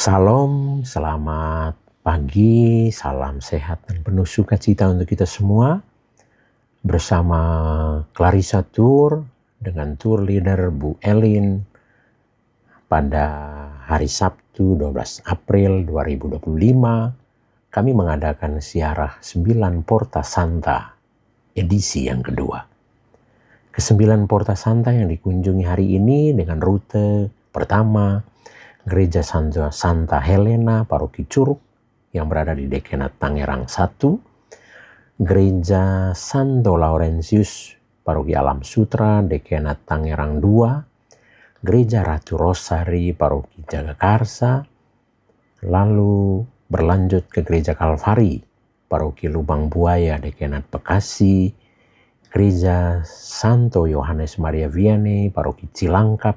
Salam, selamat pagi, salam sehat dan penuh sukacita untuk kita semua. Bersama Clarissa Tour dengan tour leader Bu Elin pada hari Sabtu 12 April 2025, kami mengadakan ziarah 9 Porta Santa edisi yang kedua. Ke-9 Porta Santa yang dikunjungi hari ini dengan rute pertama, Gereja Santa Helena, Paroki Curug, yang berada di Dekenat Tangerang 1, Gereja Santo Laurentius, Paroki Alam Sutra, Dekenat Tangerang 2, Gereja Ratu Rosari, Paroki Jagakarsa, lalu berlanjut ke Gereja Kalvari, Paroki Lubang Buaya, Dekenat Bekasi, Gereja Santo Yohanes Maria Vianney, Paroki Cilangkap,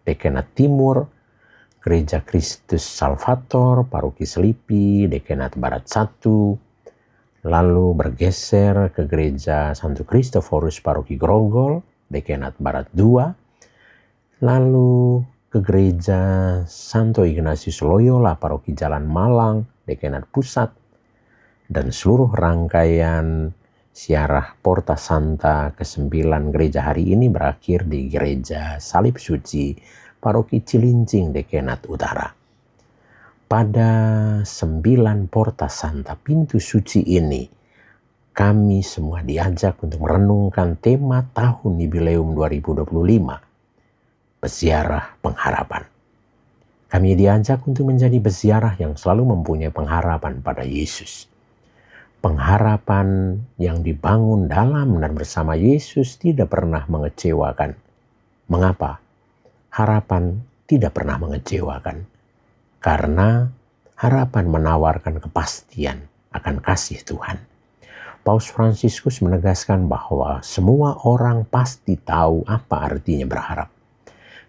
Dekenat Timur, Gereja Kristus Salvator, Paroki Selipi, Dekenat Barat 1, lalu bergeser ke Gereja Santo Kristoforus, Paroki Grogol, Dekenat Barat 2, lalu ke Gereja Santo Ignatius Loyola, Paroki Jalan Malang, Dekenat Pusat, dan seluruh rangkaian ziarah Porta Santa ke-9 gereja hari ini berakhir di Gereja Salib Suci, Paroki Cilincing, Dekenat Utara. Pada 9 Porta Santa pintu suci ini, kami semua diajak untuk merenungkan tema tahun Jubileum 2025, Berziarah Pengharapan. Kami diajak untuk menjadi berziarah yang selalu mempunyai pengharapan pada Yesus. Pengharapan yang dibangun dalam dan bersama Yesus tidak pernah mengecewakan. Mengapa? Harapan tidak pernah mengecewakan, karena harapan menawarkan kepastian akan kasih Tuhan. Paus Fransiskus menegaskan bahwa semua orang pasti tahu apa artinya berharap.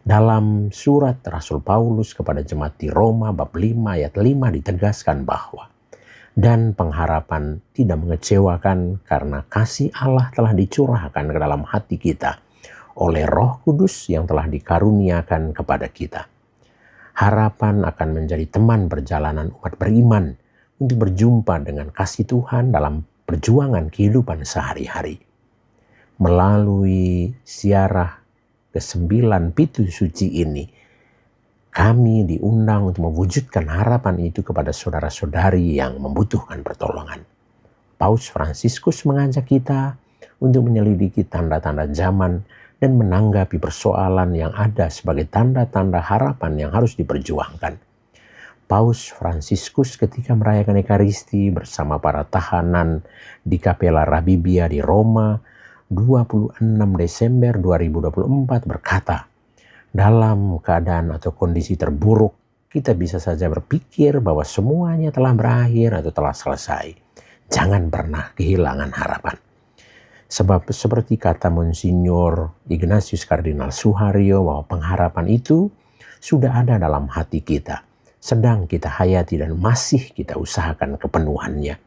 Dalam surat Rasul Paulus kepada jemaat di Roma bab 5 ayat 5 ditegaskan bahwa dan pengharapan tidak mengecewakan karena kasih Allah telah dicurahkan ke dalam hati kita oleh Roh Kudus yang telah dikaruniakan kepada kita. Harapan akan menjadi teman perjalanan umat beriman untuk berjumpa dengan kasih Tuhan dalam perjuangan kehidupan sehari-hari. Melalui ziarah ke-9 pintu suci ini, kami diundang untuk mewujudkan harapan itu kepada saudara-saudari yang membutuhkan pertolongan. Paus Fransiskus mengajak kita untuk menyelidiki tanda-tanda zaman dan menanggapi persoalan yang ada sebagai tanda-tanda harapan yang harus diperjuangkan. Paus Fransiskus ketika merayakan Ekaristi bersama para tahanan di Kapela Rabibia di Roma 26 Desember 2024 berkata, dalam keadaan atau kondisi terburuk, kita bisa saja berpikir bahwa semuanya telah berakhir atau telah selesai. Jangan pernah kehilangan harapan. Sebab seperti kata Monsignor Ignatius Kardinal Suharyo bahwa pengharapan itu sudah ada dalam hati kita, sedang kita hayati dan masih kita usahakan kepenuhannya.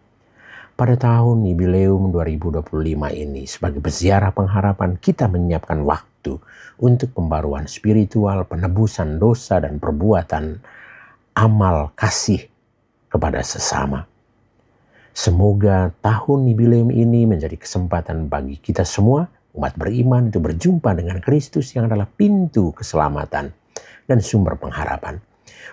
Pada tahun Jubileum 2025 ini sebagai berziarah pengharapan kita menyiapkan waktu untuk pembaruan spiritual, penebusan dosa dan perbuatan amal kasih kepada sesama. Semoga tahun Jubileum ini menjadi kesempatan bagi kita semua, umat beriman, untuk berjumpa dengan Kristus yang adalah pintu keselamatan dan sumber pengharapan.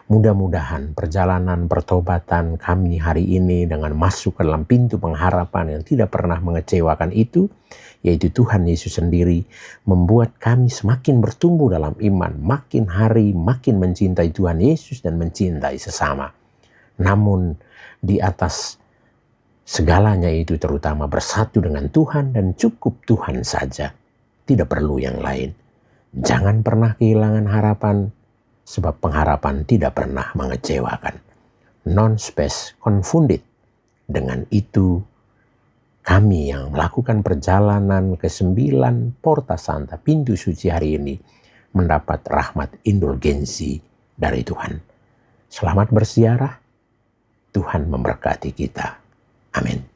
Mudah-mudahan perjalanan pertobatan kami hari ini dengan masuk ke dalam pintu pengharapan yang tidak pernah mengecewakan itu, yaitu Tuhan Yesus sendiri, membuat kami semakin bertumbuh dalam iman, makin hari makin mencintai Tuhan Yesus dan mencintai sesama. Namun di atas segalanya itu terutama bersatu dengan Tuhan dan cukup Tuhan saja. Tidak perlu yang lain. Jangan pernah kehilangan harapan, sebab pengharapan tidak pernah mengecewakan. Non spes confundit. Dengan itu, kami yang melakukan perjalanan ke-9 Porta Santa pintu suci hari ini mendapat rahmat indulgensi dari Tuhan. Selamat berziarah. Tuhan memberkati kita. Amin.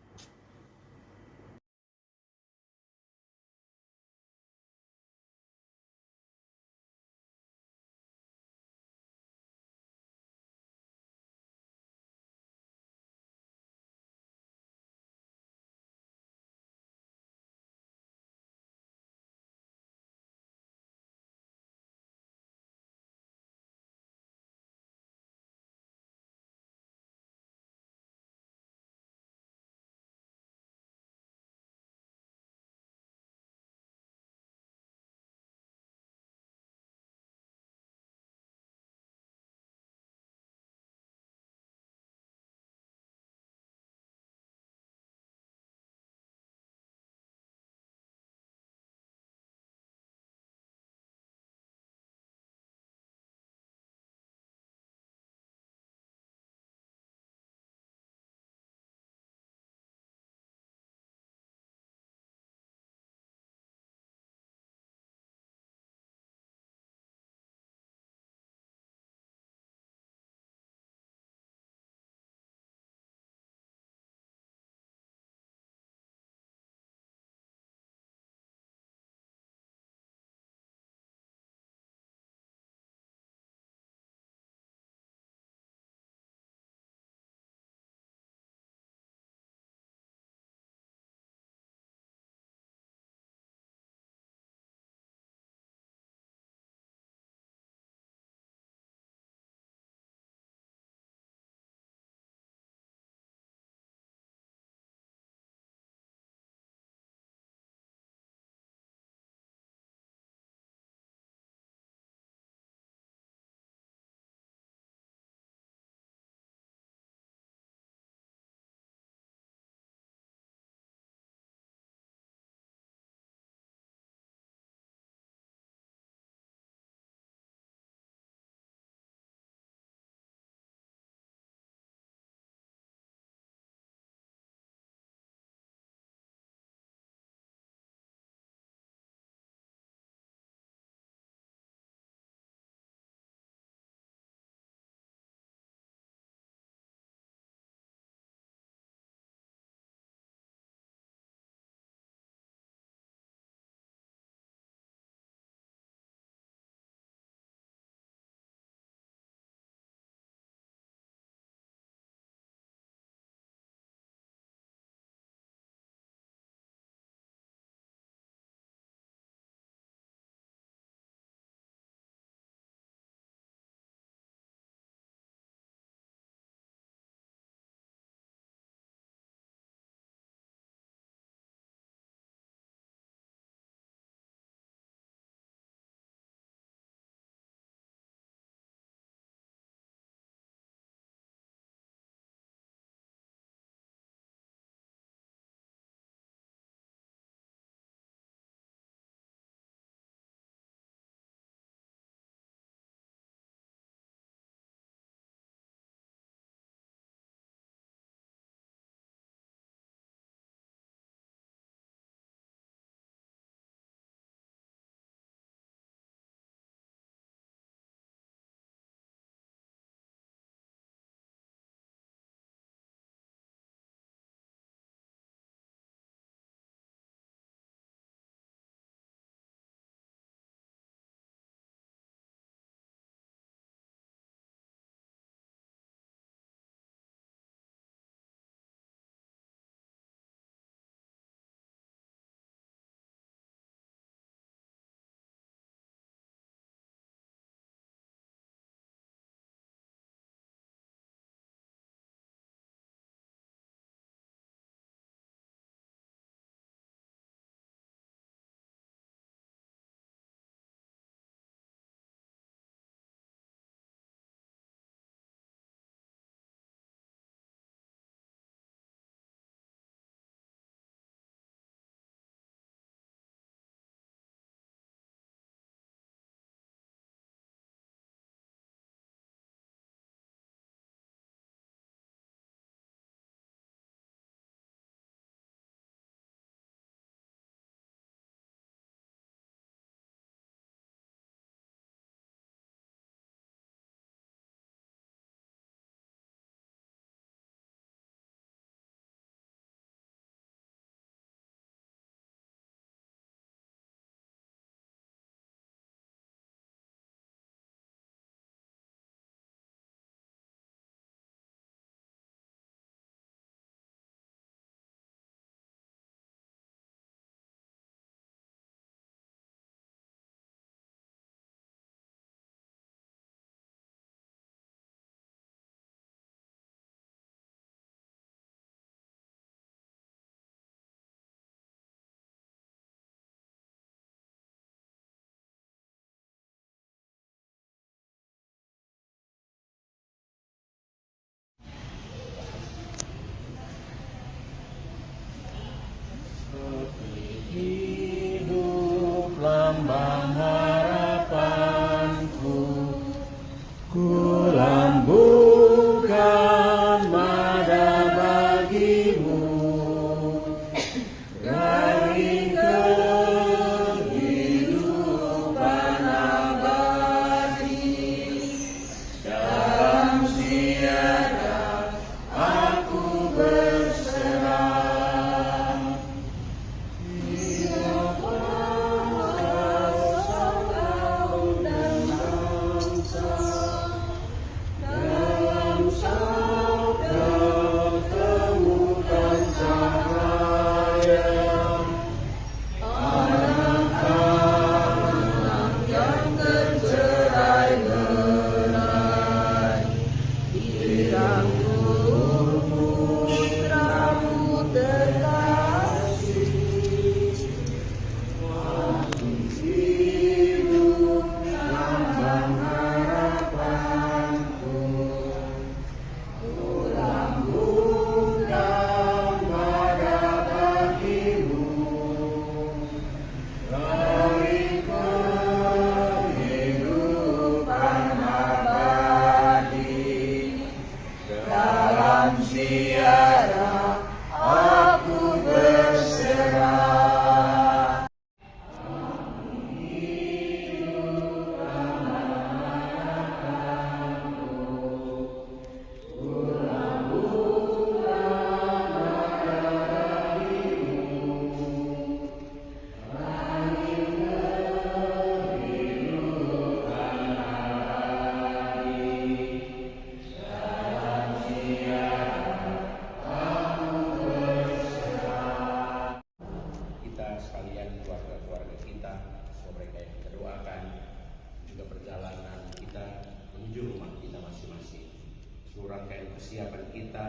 seluruh rangkaian persiapan kita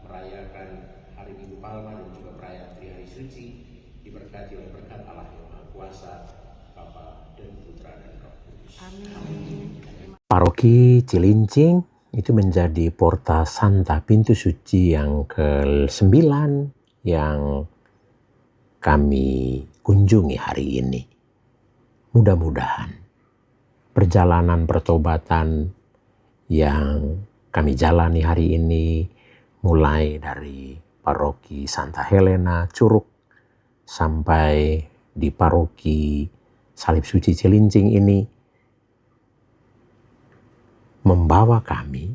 merayakan Hari Minggu Palma dan juga perayaan Trihari Suci diberkati oleh berkat Allah yang Maha Kuasa, Bapa dan Putra dan Roh Kudus. Amin. Paroki Cilincing itu menjadi Porta Santa, pintu suci yang ke-9 yang kami kunjungi hari ini. Mudah-mudahan perjalanan pertobatan yang kami jalani hari ini, mulai dari Paroki Santa Helena Curug sampai di Paroki Salib Suci Cilincing ini, membawa kami,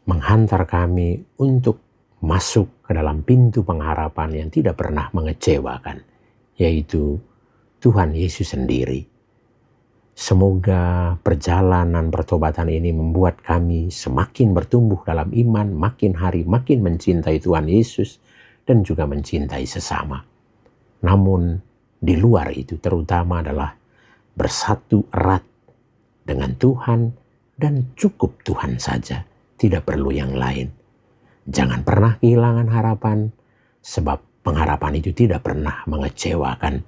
menghantar kami untuk masuk ke dalam pintu pengharapan yang tidak pernah mengecewakan, yaitu Tuhan Yesus sendiri. Semoga perjalanan pertobatan ini membuat kami semakin bertumbuh dalam iman, makin hari makin mencintai Tuhan Yesus dan juga mencintai sesama. Namun di luar itu terutama adalah bersatu erat dengan Tuhan dan cukup Tuhan saja, tidak perlu yang lain. Jangan pernah kehilangan harapan, sebab pengharapan itu tidak pernah mengecewakan.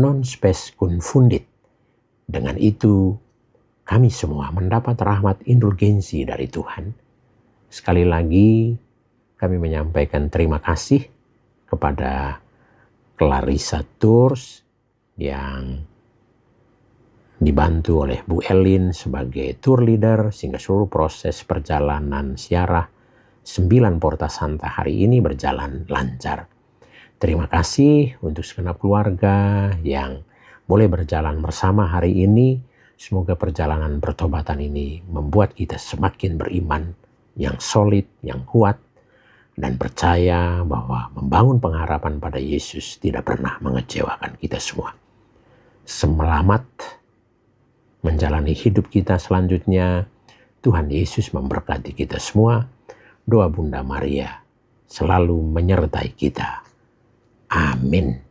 Non spes confundit. Dengan itu, kami semua mendapat rahmat indulgensi dari Tuhan. Sekali lagi, kami menyampaikan terima kasih kepada Clarissa Tours yang dibantu oleh Bu Elin sebagai tour leader, sehingga seluruh proses perjalanan ziarah 9 Porta Santa hari ini berjalan lancar. Terima kasih untuk segenap keluarga yang boleh berjalan bersama hari ini. Semoga perjalanan pertobatan ini membuat kita semakin beriman yang solid, yang kuat, dan percaya bahwa membangun pengharapan pada Yesus tidak pernah mengecewakan kita semua. Selamat menjalani hidup kita selanjutnya. Tuhan Yesus memberkati kita semua. Doa Bunda Maria selalu menyertai kita. Amin.